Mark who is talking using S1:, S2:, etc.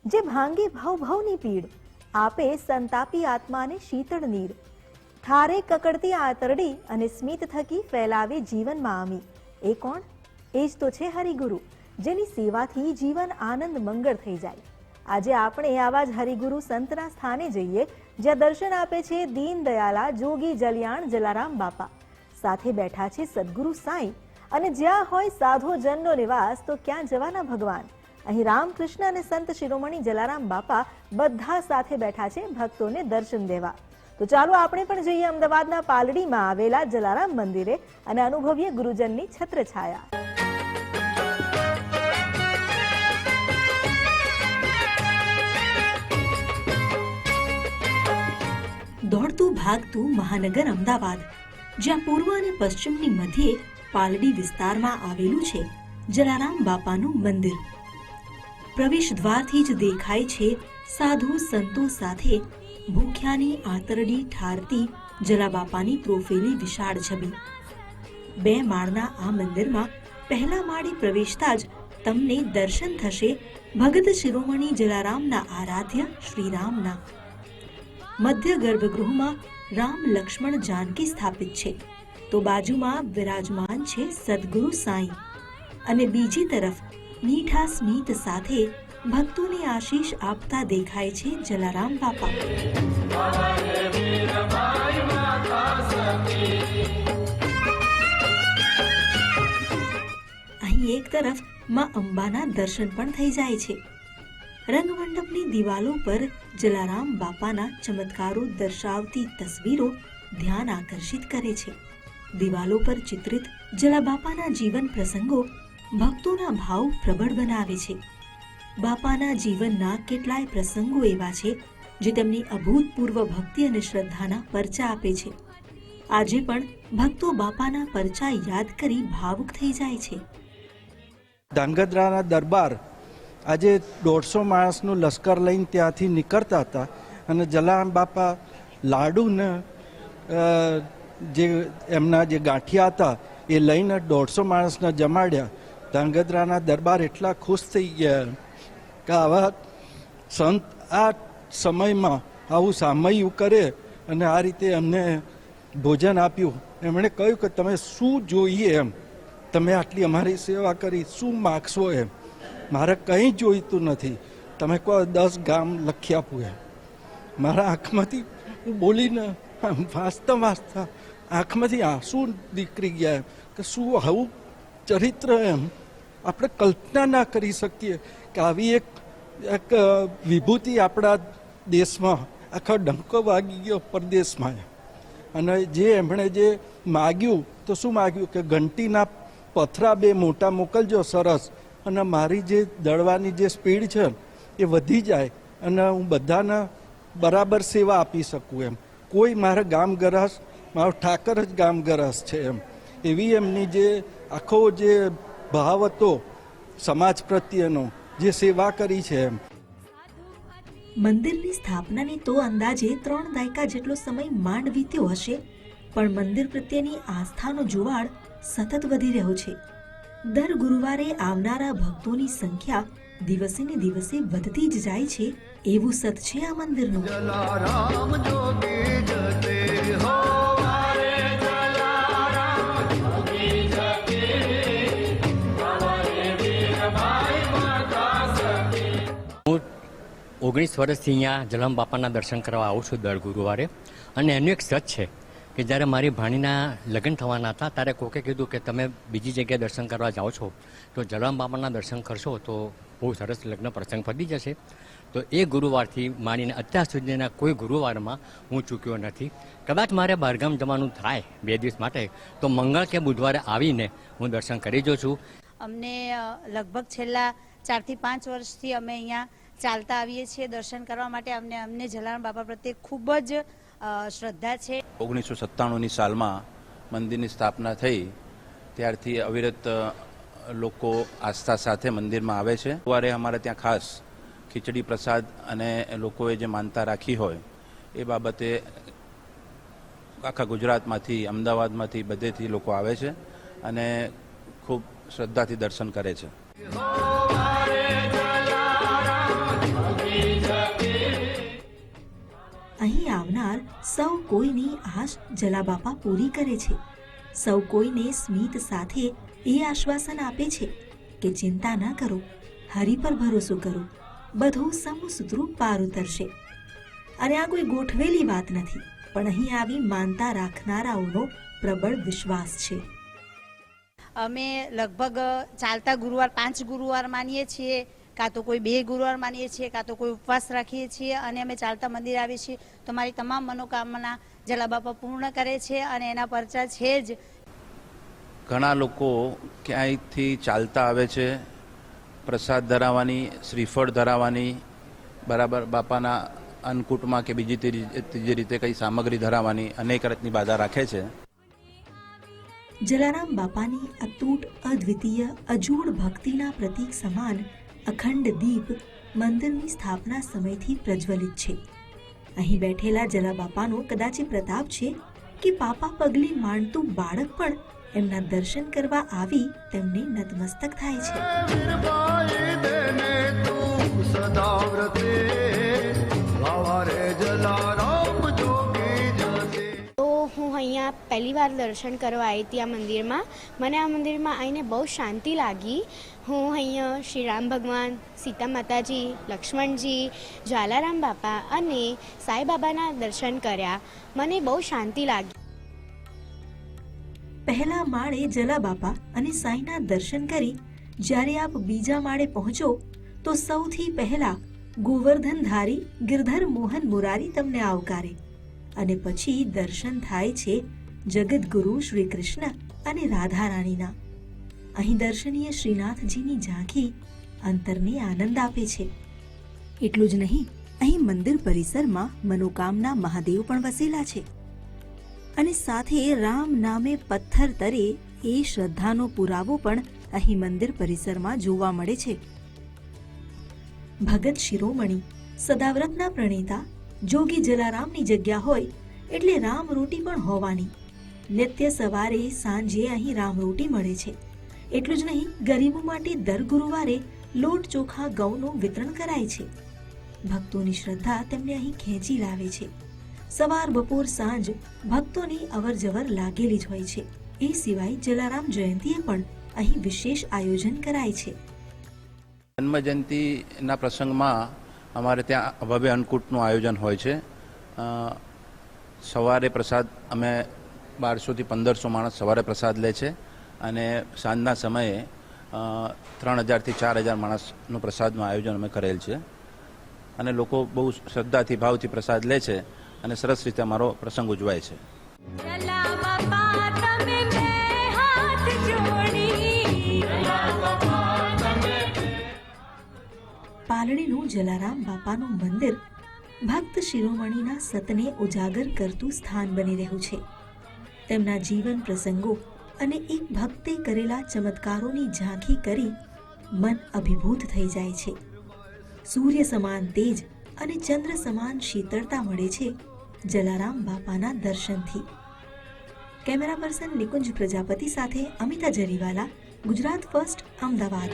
S1: જે ભાંગે ભવ ભવની પીડ, આપે સંતાપી આત્માને શીતળ નીર, ઠારે કકડતી આતરડી અને સ્મિત થકી ફેલાવે જીવનમાં આમી. એ કોણ? એ જ તો છે હરિગુરુ, જેની સેવાથી જીવન આનંદ મંગળ થઈ જાય. આજે આપણે આવા જ હરિગુરુ સંતના સ્થાને જઈએ, જ્યાં દર્શન આપે છે દીન દયાલા જોગી જલિયાણ જલારામ બાપા. સાથે બેઠા છે સદગુરુ સાંઈ, અને જ્યાં હોય સાધો જનનો નિવાસ તો ક્યાં જવાના ભગવાન. અહીં રામકૃષ્ણ અને સંત શિરોમણી જલારામ બાપા બધા સાથે બેઠા છે ભક્તોને દર્શન દેવા. તો ચાલો આપણે પણ જઈએ અમદાવાદના પાલડીમાં આવેલા જલારામ મંદિરે અને અનુભવીએ ગુરુજનની છત્રછાયા. દોડતું ભાગતું મહાનગર અમદાવાદ, જ્યાં પૂર્વ અને પશ્ચિમની મધ્યે પાલડી વિસ્તારમાં આવેલું છે જલારામ બાપાનું મંદિર. પ્રવેશ દ્વારથી જ દેખાય છે સાધુ સંતો સાથે ભૂખ્યાની આતરડી ઠારતી જલાબાપાની પ્રોફેલી વિશાળ છબી. 2 માળના આ મંદિરમાં પહેલા માળે પ્રવેશતા જ તમને દર્શન થશે ભગત શિરોમણી જલારામના આરાધ્ય શ્રીરામના. મધ્ય ગર્ભગૃહમાં રામ લક્ષ્મણ જાનકી સ્થાપિત છે, તો બાજુમાં વિરાજમાન છે સદગુરુ સાંઈ, અને બીજી તરફ મીઠા સ્મિત સાથે ભક્તોને આશીષ આપતા દેખાય છે જલારામ બાપા. અહીં એક તરફ માં અંબાના દર્શન પણ થઈ જાય છે. રંગમંડપની દિવાલો પર જલારામ બાપાના ચમત્કારો દર્શાવતી તસવીરો ધ્યાન આકર્ષિત કરે છે. દિવાલો પર ચિત્રિત જલાબાપાના જીવન પ્રસંગો ભક્તોના ભાવ પ્રબળ બનાવે છે. બાપાના જીવનના કેટલાય પ્રસંગો એવા છે જે તેમની અભૂતપૂર્વ ભક્તિ અને શ્રદ્ધાના પરચા આપે છે. આજે પણ ભક્તો બાપાના પરચા યાદ કરી ભાવુક થઈ જાય છે.
S2: ધાંગધ્રાના દરબાર આજે 150 માણસનું લશ્કર લઈને ત્યાંથી નીકળતા હતા, અને જલારામ બાપા લાડુને જે એમના જે ગાંઠિયા હતા એ લઈને 150 માણસને જમાડ્યા. ધાંગધ્રાના દરબાર એટલા ખુશ થઈ ગયા કે આવા સંત આ સમયમાં આવું સામયું કરે અને આ રીતે એમને ભોજન આપ્યું. એમણે કહ્યું કે તમે શું જોઈએ એમ, તમે આટલી અમારી સેવા કરી, શું માગશો એમ. મારે કંઈ જોઈતું નથી, તમે કહો 10 ગામ લખી આપું એમ. મારા આંખમાંથી હું બોલીને વાંચતા વાંચતા આંખમાંથી આંસુ નીકળી ગયા એમ કે શું આવું ચરિત્ર એમ. આપણે કલ્પના ના કરી શકીએ કે આવી એક વિભૂતિ આપણા દેશમાં આખો ડંકો વાગી ગયો પરદેશમાં. અને જે એમણે જે માગ્યું તો શું માગ્યું કે ઘંટીના પથરા 2 મોટા મોકલજો સરસ, અને મારી જે દળવાની જે સ્પીડ છે એ વધી જાય અને હું બધાને બરાબર સેવા આપી શકું એમ. કોઈ મારા ગામ ગરસ, મારો ઠાકર જ ગામ ગરસ છે એમ. એવી એમની જે આખો જે ભાવ હતો સમાજ પ્રત્યેનો, જે સેવા કરી છે એમ.
S1: મંદિરની સ્થાપનાને તો અંદાજે 3 દાયકા જેટલો સમય માંડ વીત્યો હશે, પણ મંદિર પ્રત્યેની આસ્થાનો જુવાળ સતત વધી રહ્યો છે. દર ગુરુવારે આવનારા ભક્તોની સંખ્યા દિવસે ને દિવસે વધતી જ જાય છે, એવું સત છે આ મંદિરનું.
S3: હું 19 વર્ષથી અહીંયા જલારામ બાપાના દર્શન કરવા આવું છું દર ગુરુવારે. અને એનું એક સચ છે કે જ્યારે મારી ભાણીના લગ્ન થવાના હતા ત્યારે કોકે કીધું કે તમે બીજી જગ્યાએ દર્શન કરવા જાઓ છો તો જલારામ બાપાના દર્શન કરશો તો બહુ સરસ લગ્ન પ્રસંગ પતી જશે. તો એ ગુરુવારથી માંડીને અત્યાર સુધીના કોઈ ગુરુવારમાં હું ચૂક્યો નથી. કદાચ મારે બહારગામ જવાનું થાય 2 દિવસ માટે તો મંગળ કે બુધવારે આવીને હું દર્શન કરી જાઉં છું.
S4: અમને લગભગ છેલ્લા 4 થી 5 વર્ષથી અમે અહીંયા ચાલતા આવીએ છીએ દર્શન કરવા માટે. અમને જલારામ બાપા પ્રત્યે ખૂબ જ શ્રદ્ધા છે.
S5: 1997ની સાલમાં મંદિરની સ્થાપના થઈ ત્યારથી અવિરત લોકો આસ્થા સાથે મંદિરમાં આવે છે. સવારે અમારે ત્યાં ખાસ ખીચડી પ્રસાદ અને લોકોએ જે માનતા રાખી હોય એ બાબતે આખા ગુજરાતમાંથી, અમદાવાદમાંથી, બધેથી લોકો આવે છે અને ખૂબ શ્રદ્ધાથી દર્શન કરે છે.
S1: અહીં આવનાર સૌ કોઈની આશ જલાબાપા પૂરી કરે છે. સૌ કોઈને સ્મિત સાથે એ આશ્વાસન આપે છે કે ચિંતા ન કરો, હરિ પર ભરોસો કરો, બધું સમસૂત્રું પાર ઉતરશે. અને આ કોઈ ગોઠવેલી વાત નથી, પણ અહીં આવી માનતા રાખનારાઓનો પ્રબળ વિશ્વાસ છે.
S4: અમે લગભગ ચાલતા ગુરુવાર 5 ગુરુવાર માનીએ છીએ, કાં તો કોઈ 2 ગુરુવાર માનીએ છીએ, કાં તો કોઈ ઉપવાસ રાખીએ છીએ, અને અમે ચાલતા મંદિર આવીએ છીએ તો મારી તમામ મનોકામના જલાબાપા પૂર્ણ કરે છે, અને એના પરચા છે જ.
S5: ઘણા લોકો ક્યાંયથી ચાલતા આવે છે પ્રસાદ ધરાવવાની, શ્રીફળ ધરાવવાની, બરાબર બાપાના અન્નકૂટમાં કે બીજી ત્રીજી રીતે કંઈ સામગ્રી ધરાવવાની અનેક રીતની બાધા રાખે છે.
S1: જલારામ બાપાની અતૂટ, અદ્વિતીય, અજોડ ભક્તિના પ્રતીક સમાન અખંડ દીપ મંદિરની સ્થાપના સમયથી પ્રજ્વલિત છે. અહીં બેઠેલા જલાબાપાનો કદાચ પ્રતાપ છે કે પાપા પગલે માંડતું બાળક પણ એમના દર્શન કરવા આવી તેમને નતમસ્તક થાય છે.
S6: તો હું અહીંયા પહેલી વાર દર્શન કરવા આવી હતી આ મંદિરમાં. મને આ મંદિરમાં આવીને બહુ શાંતિ લાગી. હું અહીંયા શ્રી રામ ભગવાન, સીતા માતાજી, લક્ષ્મણજી, જ્વાલારામ બાપા અને સાંઈબાબાના દર્શન કર્યા. મને બહુ શાંતિ લાગી.
S1: પહેલા માળે જલાબાપા અને સાંઈના દર્શન કરી જ્યારે આપ બીજા માળે પહોંચો તો સૌથી પહેલા ગોવર્ધનધારી ગિરધર મોહન મુરારી તમને આવકારે, અને પછી દર્શન થાય છે જગતગુરુ શ્રી કૃષ્ણ અને રાધા રાણીના. અહીં દર્શનીય શ્રીનાથજીની ઝાંખી અંતરને આનંદ આપે છે. એટલું જ નહીં, અહીં મંદિર પરિસરમાં મનોકામના મહાદેવ પણ વસેલા છે, અને સાથે રામ નામે પથ્થર તરે એ શ્રદ્ધાનો પુરાવો પણ અહીં મંદિર પરિસરમાં જોવા મળે છે. ભગત શિરોમણી, સદાવ્રતના પ્રણેતા જોગી જલારામની જગ્યા હોય એટલે રામ રોટી પણ હોવાની. નિત્ય સવારે સાંજે અહીં રામ રોટી મળે છે. એટલું જ નહીં, ગરીબો માટે દર ગુરુવારે લોટ ચોખા ઘઉંનું વિતરણ કરાય છે. ભક્તોની શ્રદ્ધા તેમને અહીં ખેંચી લાવે છે. સવાર, બપોર, સાંજ ભક્તોની અવરજવર લાગેલી જ હોય છે. એ સિવાય જલારામ જયંતીએ પણ અહીં વિશેષ આયોજન કરાય છે.
S5: જન્મ જયંતિના પ્રસંગમાં અમારે ત્યાં ભવ્ય અન્નકૂટનું આયોજન હોય છે. સવારે પ્રસાદ અમે 1200 થી 1500 માણસ સવારે પ્રસાદ લે છે, અને સાંજના સમયે 3000 થી 4000 માણસનું પ્રસાદનું આયોજન અમે કરેલ છે. અને લોકો બહુ શ્રદ્ધાથી, ભાવથી પ્રસાદ લે છે, અને સરસ રીતે અમારો પ્રસંગ ઉજવાય છે.
S1: પાલડીનું જલારામ બાપાનું મંદિર ભક્ત શિરોમણીના સતને ઉજાગર કરતું સ્થાન બની રહ્યું છે. તેમના જીવન પ્રસંગો અને એક ભક્તે કરેલા ચમત્કારોની ઝાંખી કરી મન અભિભૂત થઈ જાય છે. સૂર્ય સમાન તેજ અને ચંદ્ર સમાન શીતળતા મળે છે જલારામ બાપાના દર્શનથી. કેમેરા પર્સન નિકુંજ પ્રજાપતિ સાથે અમિતા જરીવાલા, ગુજરાત ફર્સ્ટ, અમદાવાદ.